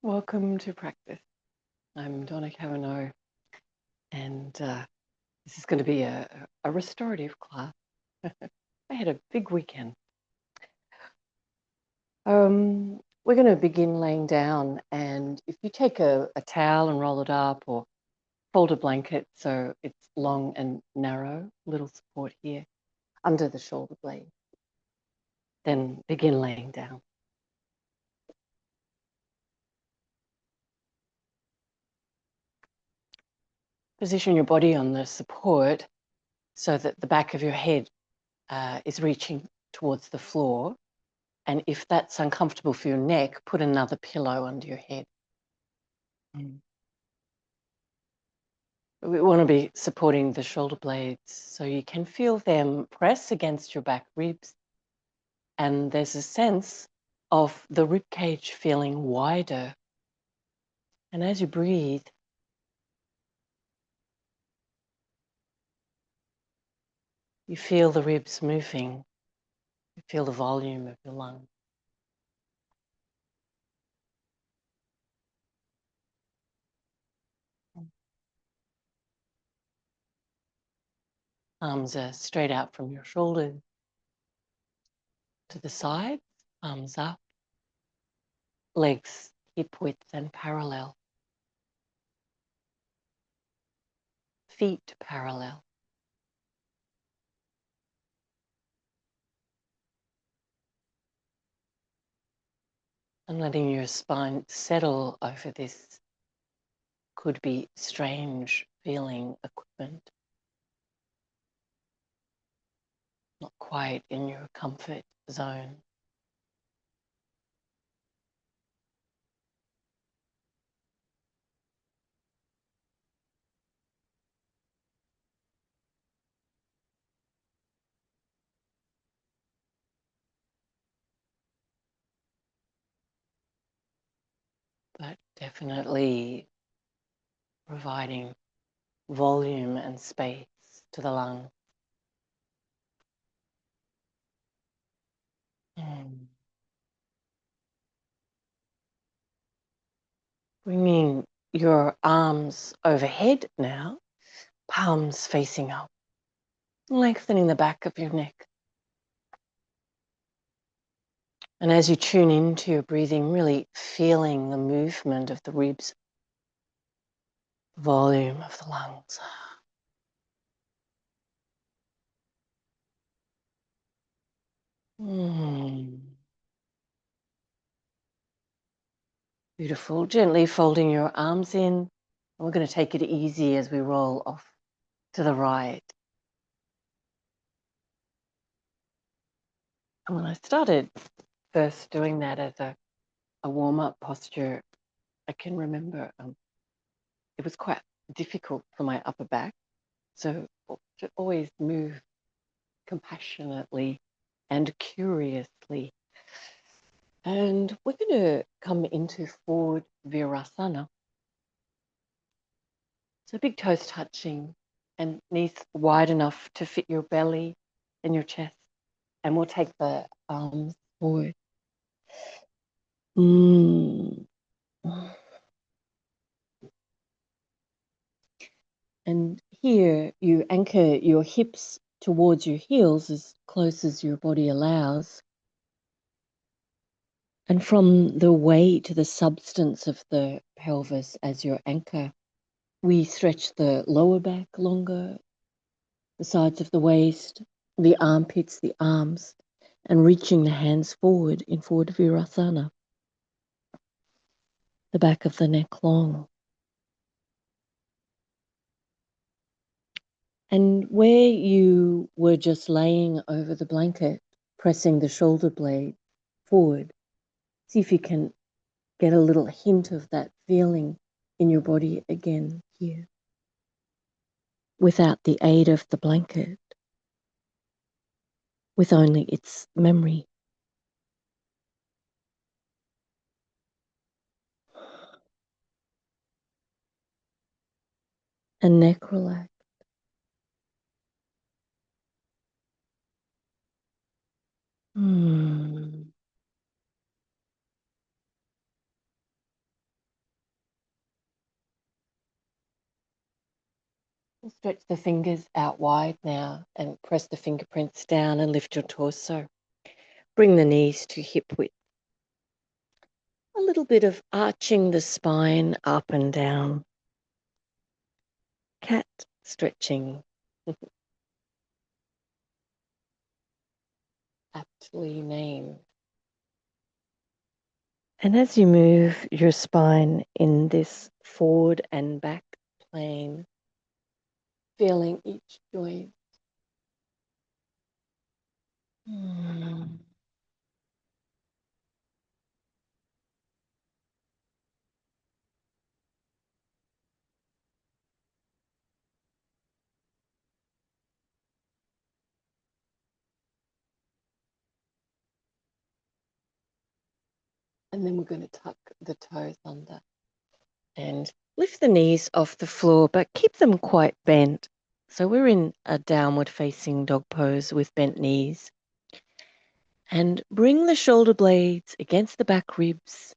Welcome to practice. I'm Donna Cavanough, and this is going to be a restorative class. I had a big weekend. We're going to begin laying down, and if you take a towel and roll it up, or fold a blanket so it's long and narrow, little support here under the shoulder blade, then begin laying down. Position your body on the support so that the back of your head is reaching towards the floor. And if that's uncomfortable for your neck, put another pillow under your head. We want to be supporting the shoulder blades so you can feel them press against your back ribs. And there's a sense of the rib cage feeling wider. And as you breathe, you feel the ribs moving. You feel the volume of your lung. Arms are straight out from your shoulders to the sides, arms up, legs hip width and parallel, feet parallel. And letting your spine settle over this could be strange feeling equipment, not quite in your comfort zone. But definitely providing volume and space to the lung. Bringing your arms overhead now, palms facing up, lengthening the back of your neck. And as you tune into your breathing, really feeling the movement of the ribs, volume of the lungs. Beautiful. Gently folding your arms in. And we're going to take it easy as we roll off to the right. And when I started first doing that as a warm-up posture, I can remember it was quite difficult for my upper back. So to always move compassionately and curiously. And we're going to come into forward virasana. So big toes touching and knees wide enough to fit your belly and your chest. And we'll take the arms forward. And here you anchor your hips towards your heels as close as your body allows. And from the weight to the substance of the pelvis as your anchor, we stretch the lower back longer, the sides of the waist, the armpits, the arms, and reaching the hands forward in forward virasana. The back of the neck long. And where you were just laying over the blanket, pressing the shoulder blade forward, see if you can get a little hint of that feeling in your body again here, without the aid of the blanket, with only its memory. And neck relax. Stretch the fingers out wide now and press the fingerprints down and lift your torso. Bring the knees to hip width. A little bit of arching the spine up and down. Cat stretching. Aptly named. And as you move your spine in this forward and back plane, feeling each joint. And then we're going to tuck the toes under and lift the knees off the floor, but keep them quite bent. So we're in a downward facing dog pose with bent knees. And bring the shoulder blades against the back ribs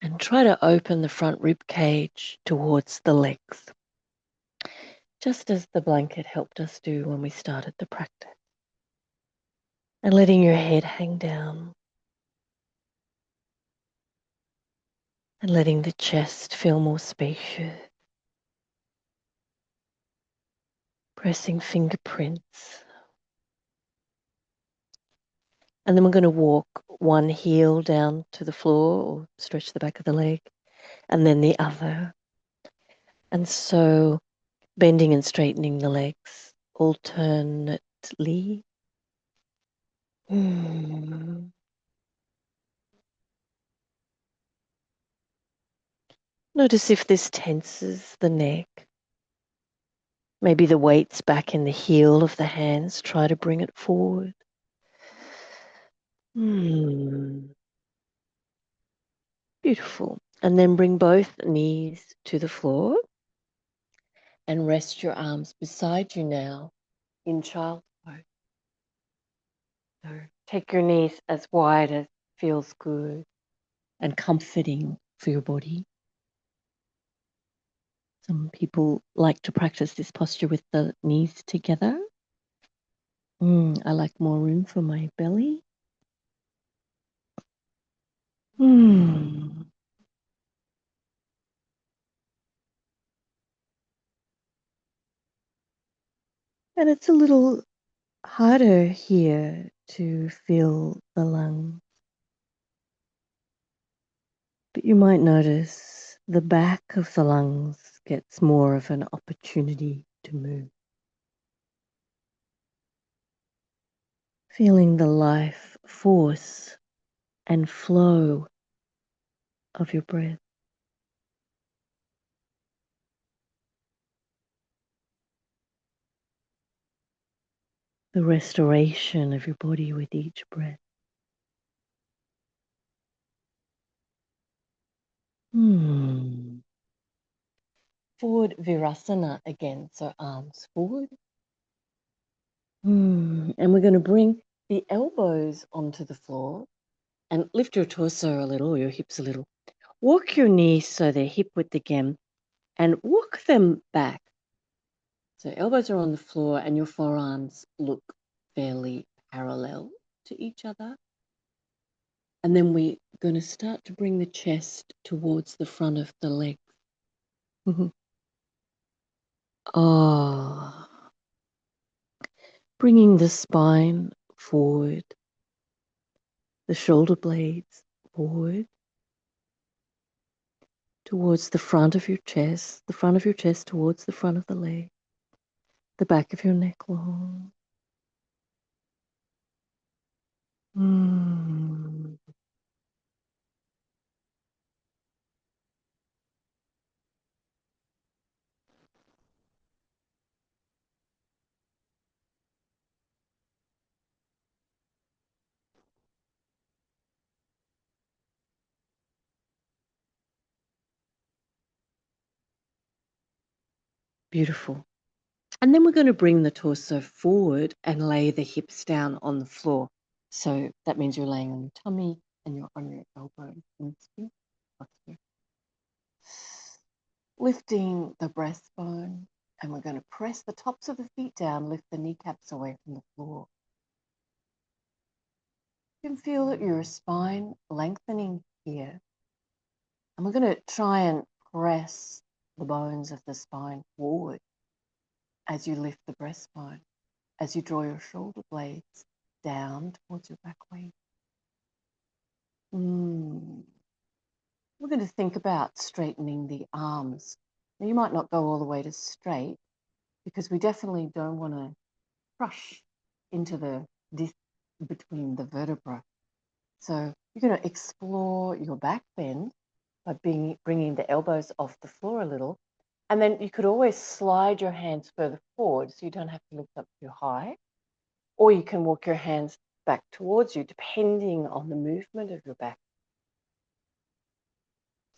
and try to open the front rib cage towards the legs, just as the blanket helped us do when we started the practice. And letting your head hang down. And letting the chest feel more spacious. Pressing fingerprints. And then we're going to walk one heel down to the floor or stretch the back of the leg, and then the other. And so bending and straightening the legs alternately. Notice if this tenses the neck. Maybe the weight's back in the heel of the hands. Try to bring it forward. Beautiful. And then bring both knees to the floor and rest your arms beside you now in child's pose. So take your knees as wide as feels good and comforting for your body. Some people like to practice this posture with the knees together. I like more room for my belly. And it's a little harder here to feel the lungs. But you might notice the back of the lungs gets more of an opportunity to move. Feeling the life force and flow of your breath. The restoration of your body with each breath. Forward Virasana again, so arms forward. And we're going to bring the elbows onto the floor and lift your torso a little, or your hips a little. Walk your knees so they're hip width again and walk them back. So elbows are on the floor and your forearms look fairly parallel to each other. And then we're going to start to bring the chest towards the front of the legs. Bringing the spine forward, the shoulder blades forward, towards the front of your chest, the front of your chest towards the front of the leg, the back of your neck long. Beautiful. And then we're going to bring the torso forward and lay the hips down on the floor. So that means you're laying on your tummy and you're on your elbows. Lifting the breastbone And we're going to press the tops of the feet down, lift the kneecaps away from the floor. You can feel that your spine lengthening here. And we're going to try and press the bones of the spine forward as you lift the breastbone, as you draw your shoulder blades down towards your back wing. We're going to think about straightening the arms. Now, you might not go all the way to straight because we definitely don't want to crush into the disc between the vertebrae. So you're going to explore your back bend by bringing the elbows off the floor a little. And then you could always slide your hands further forward so you don't have to lift up too high. Or you can walk your hands back towards you depending on the movement of your back.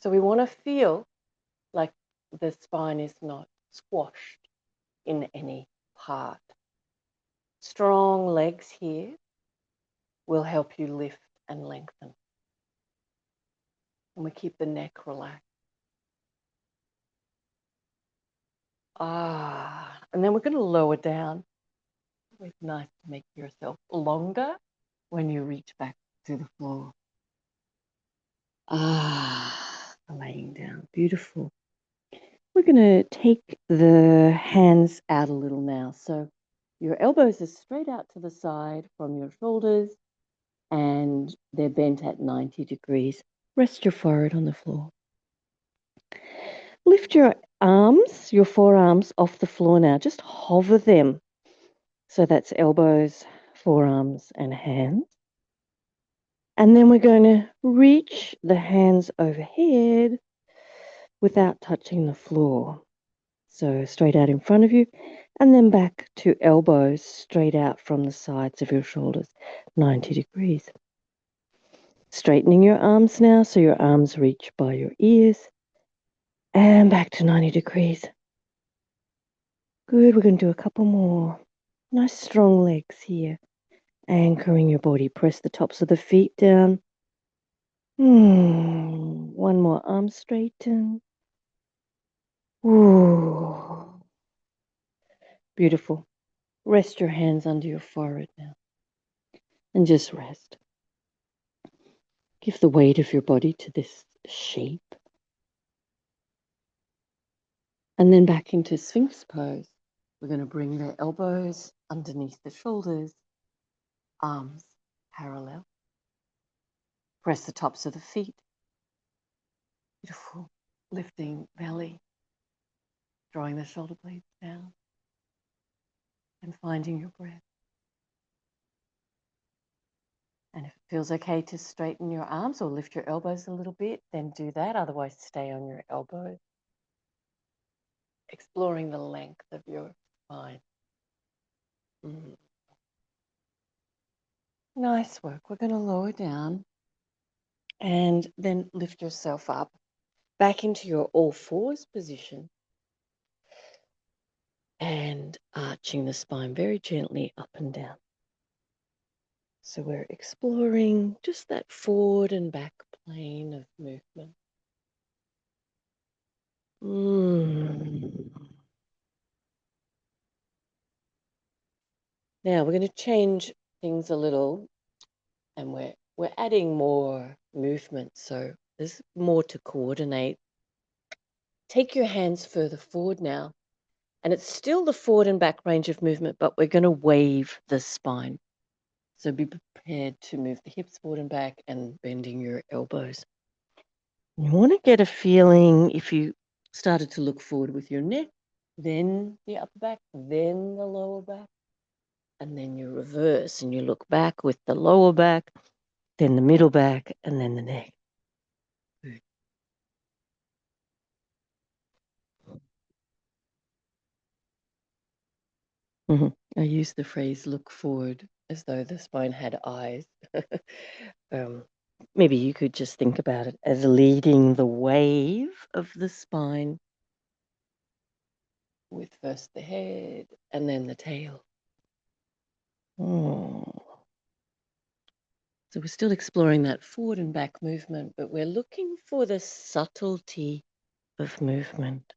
So we want to feel like the spine is not squashed in any part. Strong legs here will help you lift and lengthen. And we keep the neck relaxed. And then we're going to lower down. It's nice to make yourself longer when you reach back to the floor. Laying down. Beautiful. We're going to take the hands out a little now. So your elbows are straight out to the side from your shoulders and they're bent at 90 degrees. Rest your forehead on the floor. Lift your arms, your forearms off the floor now. Just hover them. So that's elbows, forearms, and hands. And then we're going to reach the hands overhead without touching the floor. So straight out in front of you, and then back to elbows straight out from the sides of your shoulders, 90 degrees. Straightening your arms now, so your arms reach by your ears, and back to 90 degrees. Good, we're going to do a couple more. Nice strong legs here. Anchoring your body, press the tops of the feet down. One more, arm straighten. Ooh. Beautiful. Rest your hands under your forehead now. And just rest. Give the weight of your body to this shape. And then back into Sphinx pose. We're going to bring the elbows underneath the shoulders, arms parallel. Press the tops of the feet. Beautiful. Lifting belly. Drawing the shoulder blades down. And finding your breath. And if it feels okay to straighten your arms or lift your elbows a little bit, then do that. Otherwise, stay on your elbows. Exploring the length of your spine. Nice work. We're going to lower down and then lift yourself up back into your all fours position and arching the spine very gently up and down. So we're exploring just that forward and back plane of movement. Now we're going to change things a little, and we're adding more movement, so there's more to coordinate. Take your hands further forward now, and it's still the forward and back range of movement, but we're going to wave the spine. So be prepared to move the hips forward and back and bending your elbows. You want to get a feeling if you started to look forward with your neck, then the upper back, then the lower back, and then you reverse and you look back with the lower back, then the middle back, and then the neck. Good. I use the phrase look forward as though the spine had eyes. Maybe you could just think about it as leading the wave of the spine with first the head and then the tail. So we're still exploring that forward and back movement, but we're looking for the subtlety of movement.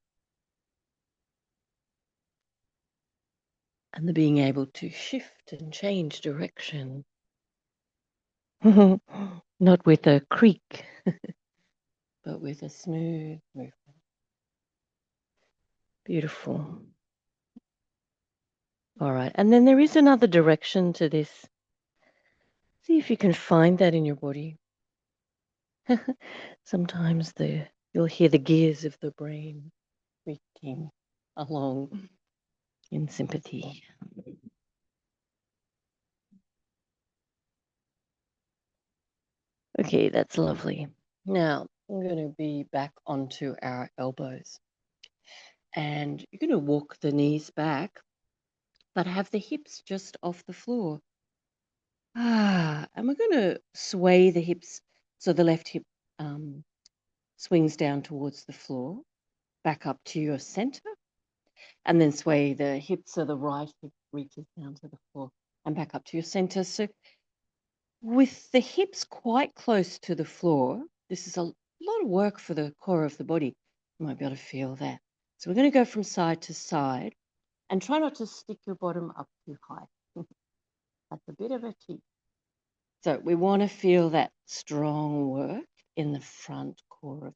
and the being able to shift and change direction. Not with a creak, but with a smooth movement. Beautiful. All right, and then there is another direction to this. See if you can find that in your body. Sometimes you'll hear the gears of the brain creaking along in sympathy. Okay, that's lovely. Now, I'm going to be back onto our elbows. And you're going to walk the knees back, but have the hips just off the floor. And we're going to sway the hips so the left hip swings down towards the floor, back up to your center, and then sway the hips so the right hip reaches down to the floor and back up to your center. So with the hips quite close to the floor, this is a lot of work for the core of the body. You might be able to feel that. So we're going to go from side to side and try not to stick your bottom up too high. That's a bit of a cheat. So we want to feel that strong work in the front core.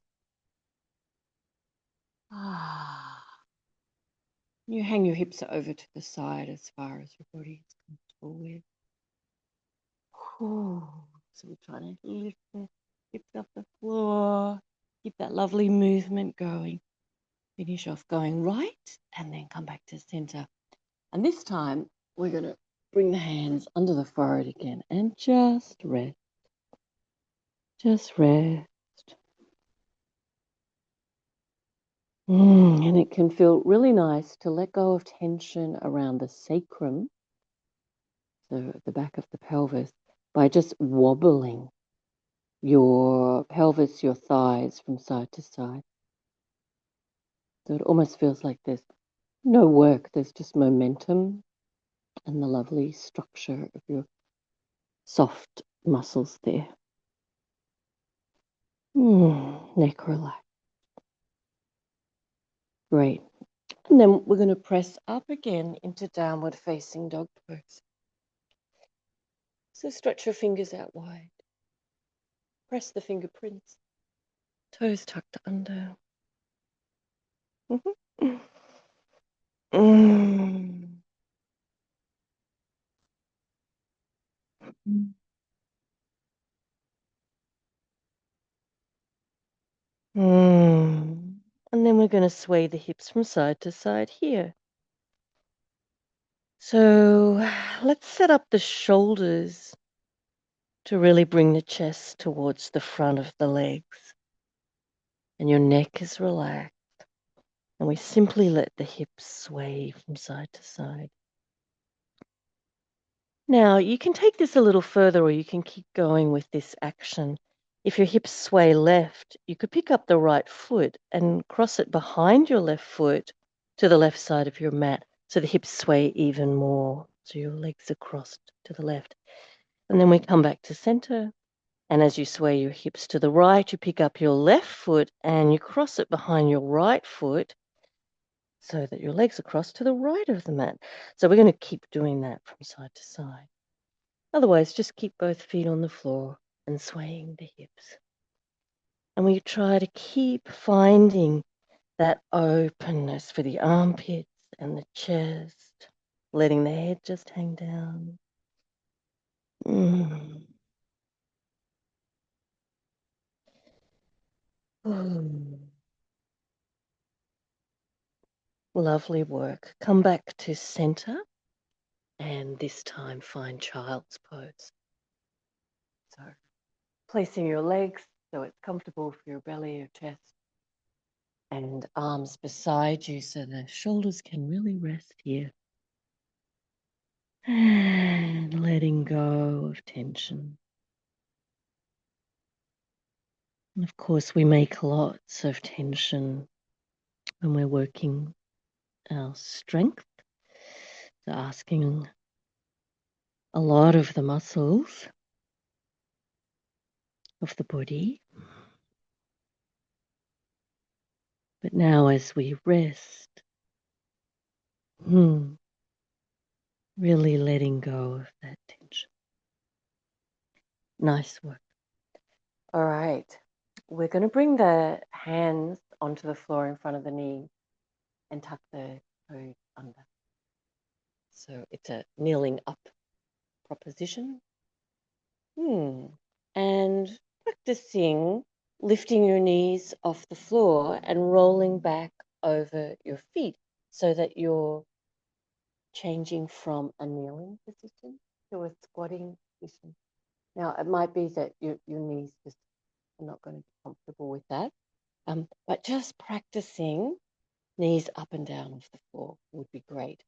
You hang your hips over to the side as far as your body is comfortable with. So we're trying to lift the hips off the floor. Keep that lovely movement going. Finish off going right and then come back to center. And this time we're going to bring the hands under the forehead again and just rest. Just rest. And it can feel really nice to let go of tension around the sacrum, so at the back of the pelvis, by just wobbling your pelvis, your thighs from side to side. So it almost feels like there's no work, there's just momentum and the lovely structure of your soft muscles there. Neck relaxed. Great. And then we're going to press up again into downward facing dog pose. So stretch your fingers out wide. Press the fingerprints. Toes tucked under. And then we're going to sway the hips from side to side here. So let's set up the shoulders to really bring the chest towards the front of the legs. And your neck is relaxed. And we simply let the hips sway from side to side. Now, you can take this a little further or you can keep going with this action. If your hips sway left, you could pick up the right foot and cross it behind your left foot to the left side of your mat so the hips sway even more. So your legs are crossed to the left. And then we come back to center. And as you sway your hips to the right, you pick up your left foot and you cross it behind your right foot so that your legs are crossed to the right of the mat. So we're going to keep doing that from side to side. Otherwise, just keep both feet on the floor and swaying the hips. And we try to keep finding that openness for the armpits and the chest, letting the head just hang down. Lovely work. Come back to center and this time find child's pose. So placing your legs so it's comfortable for your belly, your chest, and arms beside you so the shoulders can really rest here. And letting go of tension. And of course, we make lots of tension when we're working our strength. So asking a lot of the muscles of the body. But now as we rest, Really letting go of that tension. Nice work. All right. We're going to bring the hands onto the floor in front of the knees and tuck the toes under. So it's a kneeling up proposition. And practicing lifting your knees off the floor and rolling back over your feet so that you're changing from a kneeling position to a squatting position. Now, it might be that your knees just are not going to be comfortable with that, but just practicing knees up and down off the floor would be great.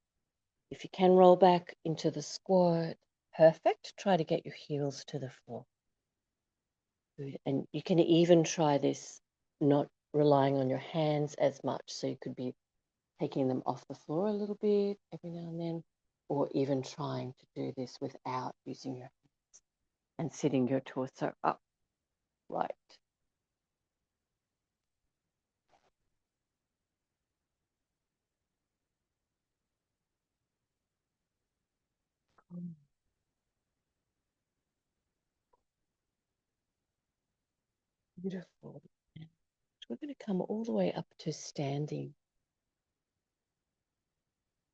If you can roll back into the squat, perfect. Try to get your heels to the floor. Good. And you can even try this not relying on your hands as much. So you could be taking them off the floor a little bit every now and then, or even trying to do this without using your hands and sitting your torso up. Right. Beautiful. We're going to come all the way up to standing.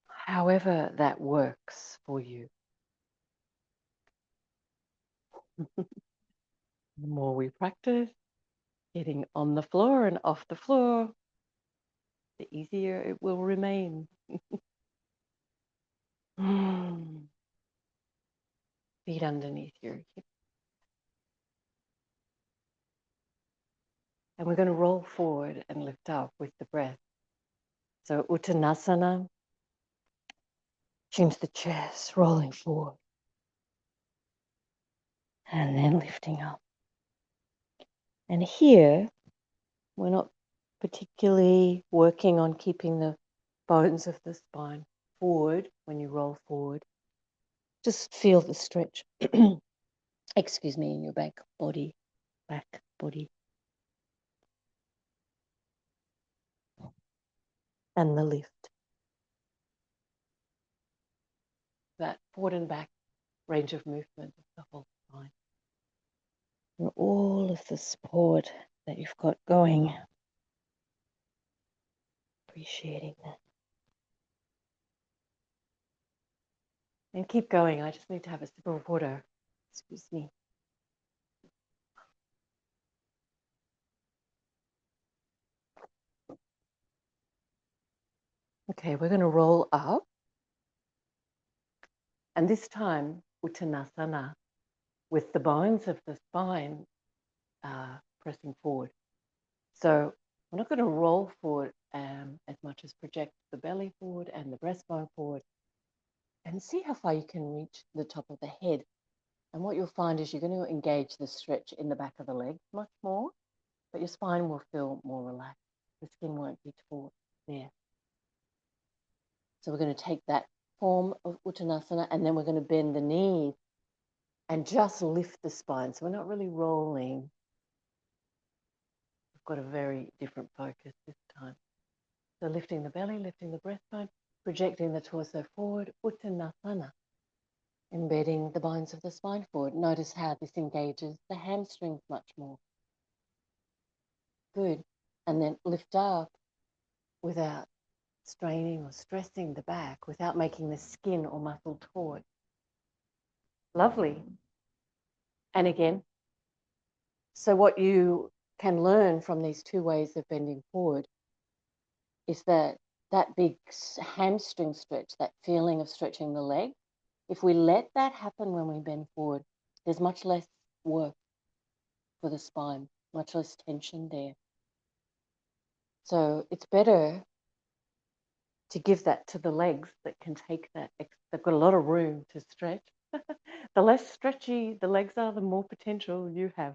However that works for you. The more we practice getting on the floor and off the floor, the easier it will remain. Feet underneath your hips. And we're going to roll forward and lift up with the breath. So Uttanasana, chin to the chest, rolling forward. And then lifting up. And here, we're not particularly working on keeping the bones of the spine forward when you roll forward. Just feel the stretch, excuse me, in your back body. And the lift. That forward and back range of movement of the whole spine. And all of the support that you've got going. Appreciating that. And keep going. I just need to have a sip of water. Excuse me. Okay, we're going to roll up. And this time, Uttanasana, with the bones of the spine pressing forward. So we're not going to roll forward as much as project the belly forward and the breastbone forward. And see how far you can reach the top of the head. And what you'll find is you're going to engage the stretch in the back of the legs much more, but your spine will feel more relaxed. The skin won't be taut there. So we're going to take that form of Uttanasana and then we're going to bend the knees and just lift the spine. So we're not really rolling. We've got a very different focus this time. So lifting the belly, lifting the breastbone, projecting the torso forward, Uttanasana. Embedding the bones of the spine forward. Notice how this engages the hamstrings much more. Good. And then lift up without straining or stressing the back, without making the skin or muscle taut. Lovely. And again, so what you can learn from these two ways of bending forward is that big hamstring stretch, that feeling of stretching the leg, if we let that happen when we bend forward, there's much less work for the spine, much less tension there. So it's better to give that to the legs that can take that. They've got a lot of room to stretch. The less stretchy the legs are, the more potential you have,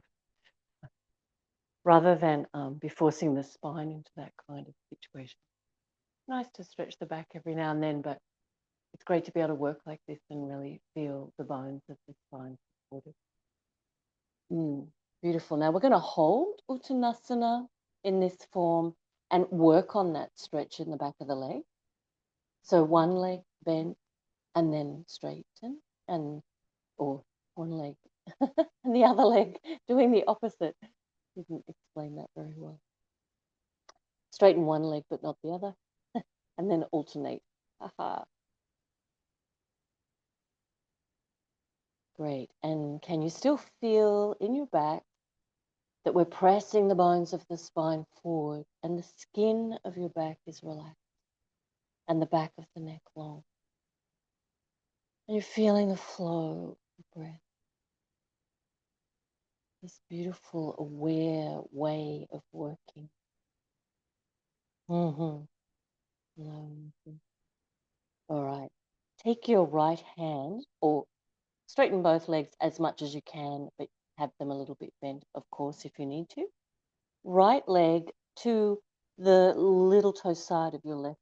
rather than be forcing the spine into that kind of situation. Nice to stretch the back every now and then, but it's great to be able to work like this and really feel the bones of the spine supported. Beautiful. Now we're going to hold Uttanasana in this form and work on that stretch in the back of the leg. So one leg bent, and then straighten, or one leg and the other leg doing the opposite. Didn't explain that very well. Straighten one leg but not the other, and then alternate. Aha. Great. And can you still feel in your back that we're pressing the bones of the spine forward and the skin of your back is relaxed and the back of the neck long? And you're feeling the flow of breath. This beautiful, aware way of working. All right. Take your right hand, or straighten both legs as much as you can, but have them a little bit bent, of course, if you need to. Right leg to the little toe side of your left.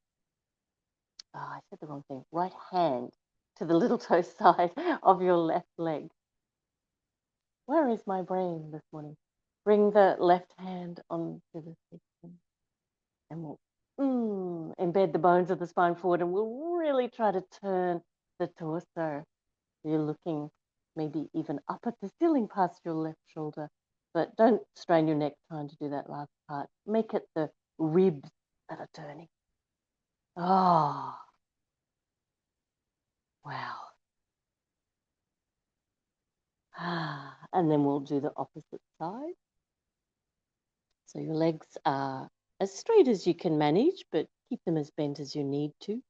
I said the wrong thing. Right hand to the little toe side of your left leg. Where is my brain this morning? Bring the left hand onto the section, and we'll embed the bones of the spine forward, and we'll really try to turn the torso. You're looking maybe even up at the ceiling past your left shoulder, but don't strain your neck trying to do that last part. Make it the ribs that are turning. Oh, wow. And then we'll do the opposite side. So your legs are as straight as you can manage, but keep them as bent as you need to.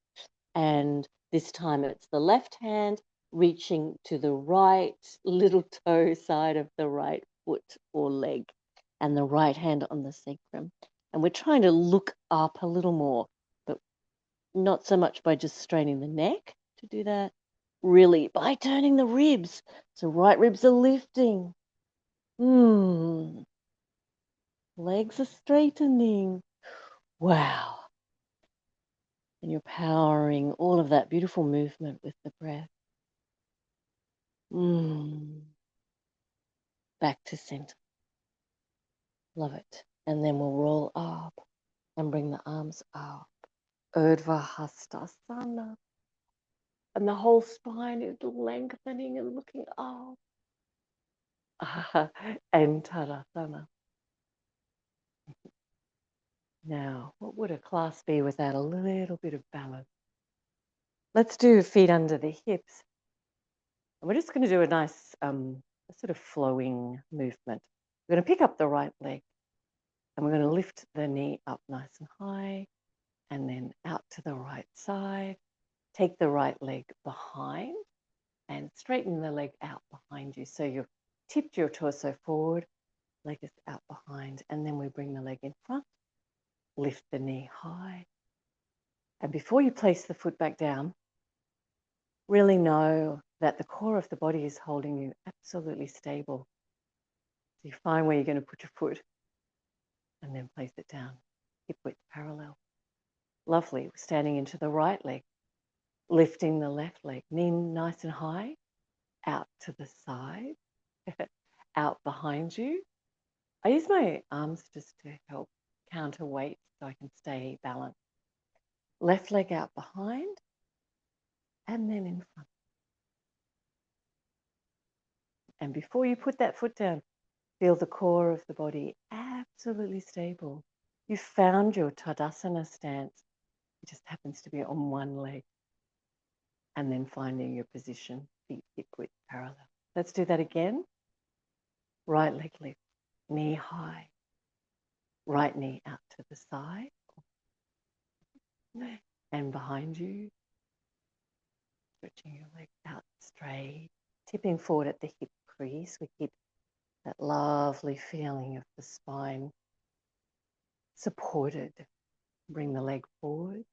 And this time it's the left hand reaching to the right little toe side of the right foot or leg, and the right hand on the sacrum. And we're trying to look up a little more, but not so much by just straining the neck to do that, really by turning the ribs. So right ribs are lifting. Legs are straightening. Wow. And you're powering all of that beautiful movement with the breath. Back to center. Love it. And then we'll roll up and bring the arms up. Urdhva Hastasana. And the whole spine is lengthening and looking up. And Tadasana. Now, what would a class be without a little bit of balance? Let's do feet under the hips. And we're just going to do a nice sort of flowing movement. We're going to pick up the right leg and we're going to lift the knee up nice and high and then out to the right side. Take the right leg behind and straighten the leg out behind you. So you've tipped your torso forward, leg is out behind, and then we bring the leg in front, lift the knee high. And before you place the foot back down, really know that the core of the body is holding you absolutely stable. So you find where you're going to put your foot and then place it down, hip width parallel. Lovely. We're standing into the right leg, lifting the left leg, knee nice and high, out to the side, out behind you. I use my arms just to help counterweight so I can stay balanced. Left leg out behind and then in front. And before you put that foot down, feel the core of the body absolutely stable. You found your Tadasana stance. It just happens to be on one leg. And then finding your position, feet hip width parallel. Let's do that again. Right leg lift, knee high. Right knee out to the side. And behind you. Stretching your leg out straight. Tipping forward at the hip crease. We keep that lovely feeling of the spine supported. Bring the leg forward.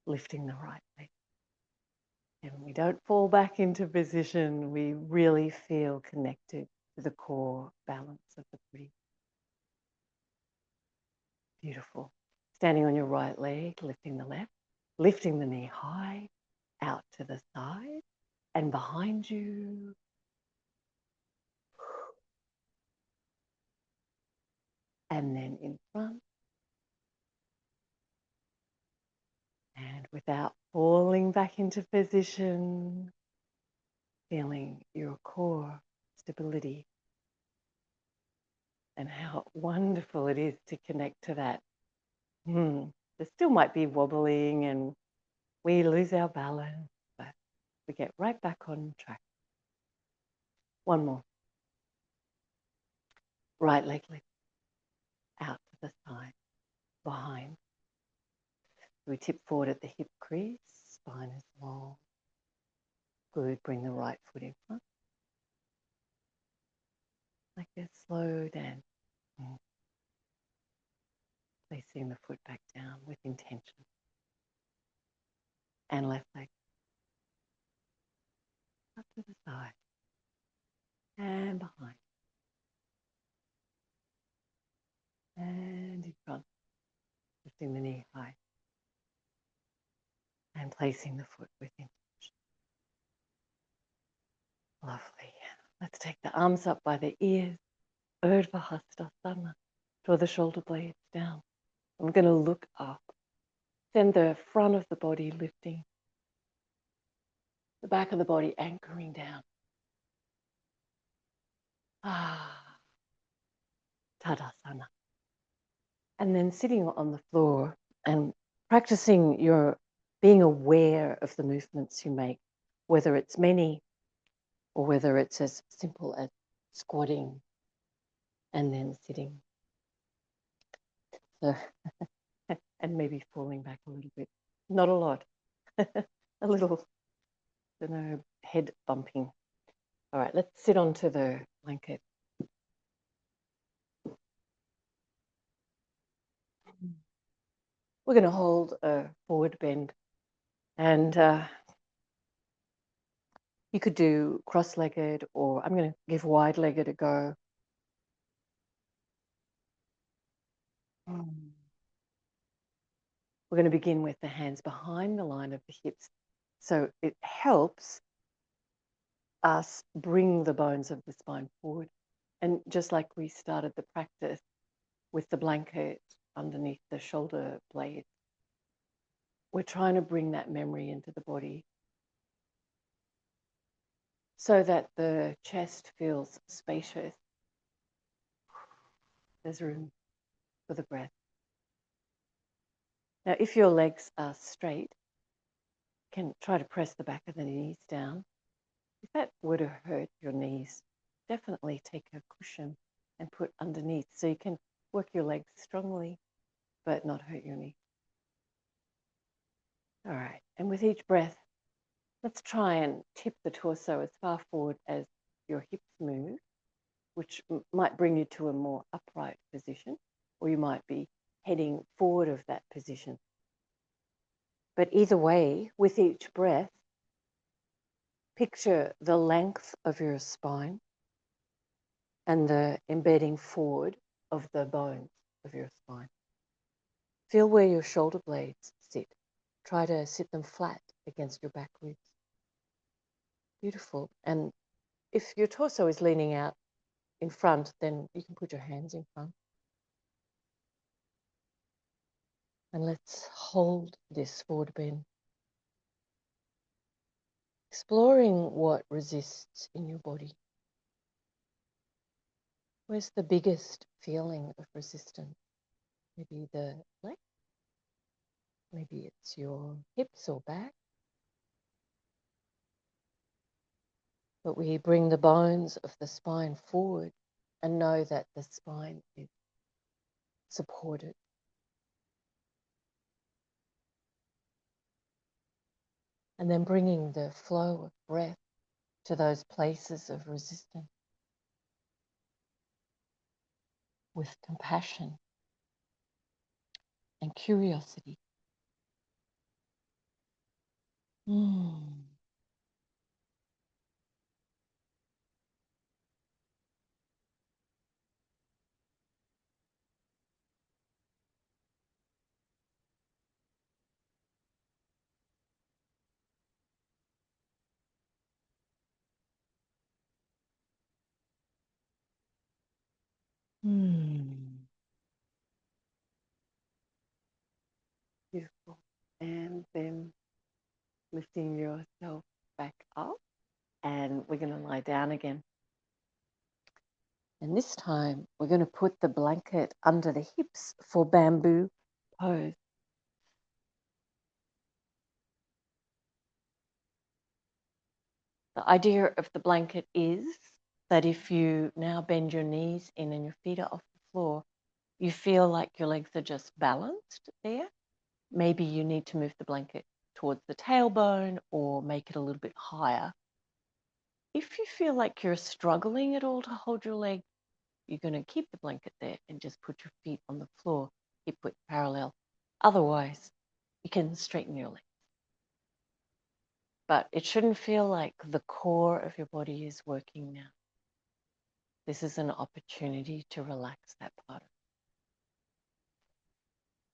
Lifting the right leg. And we don't fall back into position. We really feel connected to the core balance of the body. Beautiful. Standing on your right leg, lifting the left, lifting the knee high, out to the side and behind you. And then in front. And without falling back back into position, feeling your core stability and how wonderful it is to connect to that. There still might be wobbling and we lose our balance, but we get right back on track. One more. Right leg lift out to the side, behind. We tip forward at the hip crease, spine is long. Good, bring the right foot in front. Like a slow dance. Placing the foot back down with intention. And left leg up to the side and behind. And in front, lifting the knee high. And placing the foot with intention. Lovely. Let's take the arms up by the ears. Urdhva Hastasana. Draw the shoulder blades down. I'm going to look up. Send the front of the body lifting. The back of the body anchoring down. Tadasana. And then sitting on the floor and practicing your being aware of the movements you make, whether it's many or whether it's as simple as squatting and then sitting. So, and maybe falling back a little bit. Not a lot. A little, head bumping. All right, let's sit onto the blanket. We're going to hold a forward bend, and you could do cross-legged, or I'm going to give wide-legged a go. We're going to begin with the hands behind the line of the hips. So it helps us bring the bones of the spine forward. And just like we started the practice with the blanket underneath the shoulder blades, we're trying to bring that memory into the body so that the chest feels spacious. There's room for the breath. Now, if your legs are straight, you can try to press the back of the knees down. If that were to hurt your knees, definitely take a cushion and put underneath so you can work your legs strongly but not hurt your knee. All right, and with each breath, let's try and tip the torso as far forward as your hips move, which might bring you to a more upright position, or you might be heading forward of that position. But either way, with each breath, picture the length of your spine and the embedding forward of the bones of your spine. Feel where your shoulder blades sit. Try to sit them flat against your back ribs. Beautiful. And if your torso is leaning out in front, then you can put your hands in front. And let's hold this forward bend. Exploring what resists in your body. Where's the biggest feeling of resistance? Maybe the leg? Maybe it's your hips or back. But we bring the bones of the spine forward and know that the spine is supported. And then bringing the flow of breath to those places of resistance with compassion and curiosity. Beautiful. And then lifting yourself back up, and we're going to lie down again. And this time, we're going to put the blanket under the hips for bamboo pose. The idea of the blanket is that if you now bend your knees in and your feet are off the floor, you feel like your legs are just balanced there. Maybe you need to move the blanket towards the tailbone or make it a little bit higher. If you feel like you're struggling at all to hold your leg, you're going to keep the blanket there and just put your feet on the floor, hip width parallel. Otherwise, you can straighten your legs. But it shouldn't feel like the core of your body is working now. This is an opportunity to relax that part.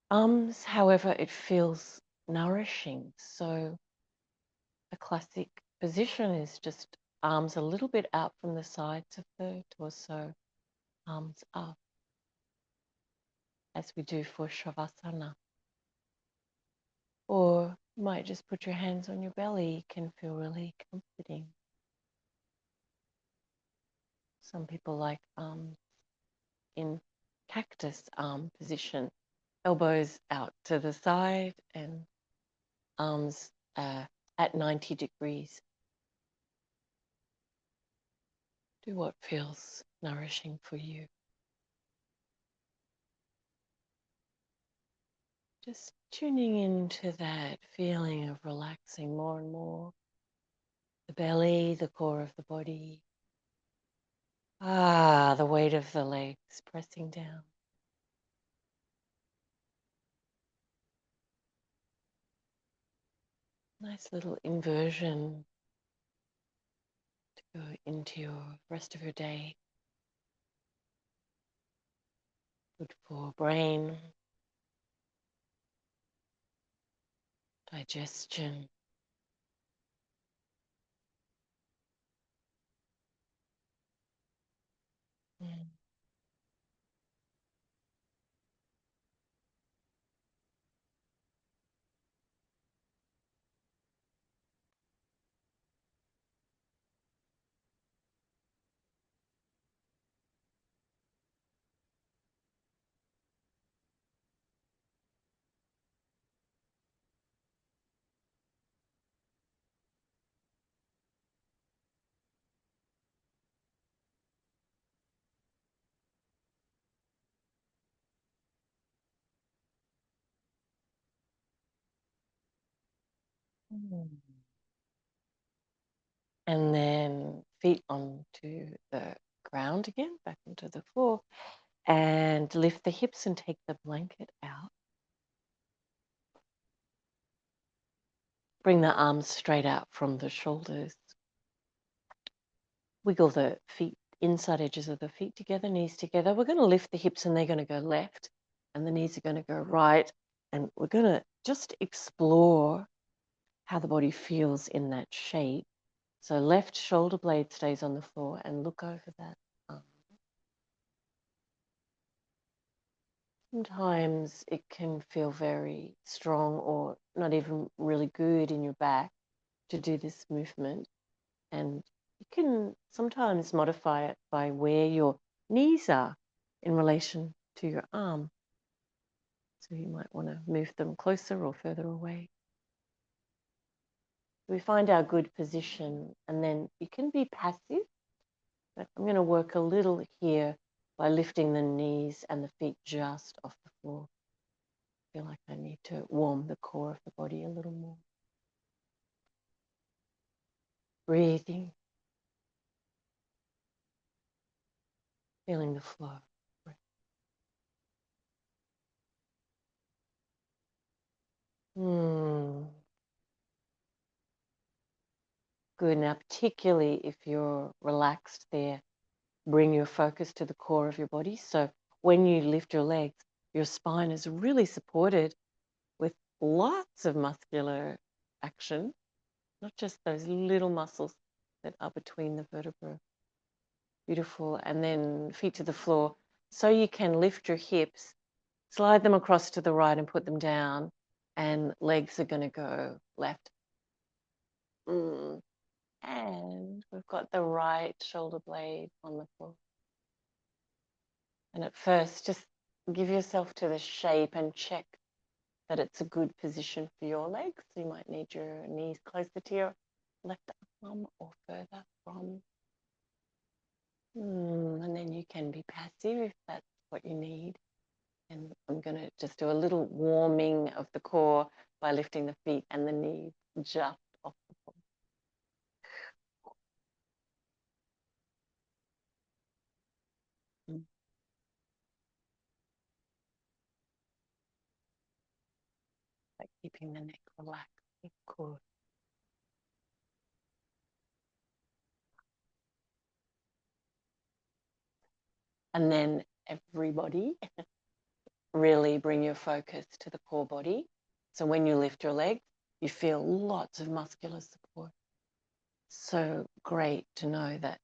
Arms, however, it feels nourishing. So a classic position is just arms a little bit out from the sides of the torso, arms up, as we do for Shavasana. Or you might just put your hands on your belly, it can feel really comforting. Some people like arms in cactus arm position, elbows out to the side and arms at 90 degrees. Do what feels nourishing for you. Just tuning into that feeling of relaxing more and more. The belly, the core of the body. The weight of the legs pressing down. Nice little inversion to go into your rest of your day. Good for brain, digestion. And then feet onto the ground again, back onto the floor, and lift the hips and take the blanket out. Bring the arms straight out from the shoulders. Wiggle the feet, inside edges of the feet together, knees together. We're going to lift the hips and they're going to go left and the knees are going to go right. And we're going to just explore how the body feels in that shape. So left shoulder blade stays on the floor and look over that arm. Sometimes it can feel very strong or not even really good in your back to do this movement. And you can sometimes modify it by where your knees are in relation to your arm. So you might want to move them closer or further away. We find our good position and then you can be passive, but I'm going to work a little here by lifting the knees and the feet just off the floor. I feel like I need to warm the core of the body a little more. Breathing, feeling the flow. Good. Now, particularly if you're relaxed there, bring your focus to the core of your body. So when you lift your legs, your spine is really supported with lots of muscular action, not just those little muscles that are between the vertebrae. Beautiful. And then feet to the floor. So you can lift your hips, slide them across to the right and put them down, and legs are going to go left. And we've got the right shoulder blade on the floor. And at first, just give yourself to the shape and check that it's a good position for your legs. So you might need your knees closer to your left arm or further from. And then you can be passive if that's what you need. And I'm going to just do a little warming of the core by lifting the feet and the knees just off the floor. Like keeping the neck relaxed, of course. And then everybody, really bring your focus to the core body. So when you lift your legs, you feel lots of muscular support. So great to know that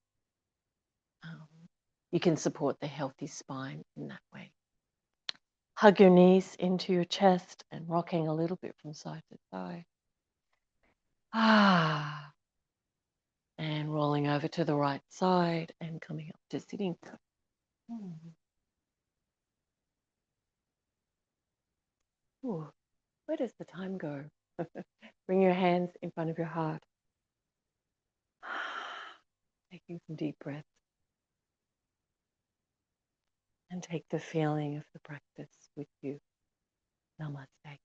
you can support the healthy spine in that way. Hug your knees into your chest and rocking a little bit from side to side. And rolling over to the right side and coming up to sitting. Ooh, where does the time go? Bring your hands in front of your heart. Taking some deep breaths. And take the feeling of the practice with you. Namaste.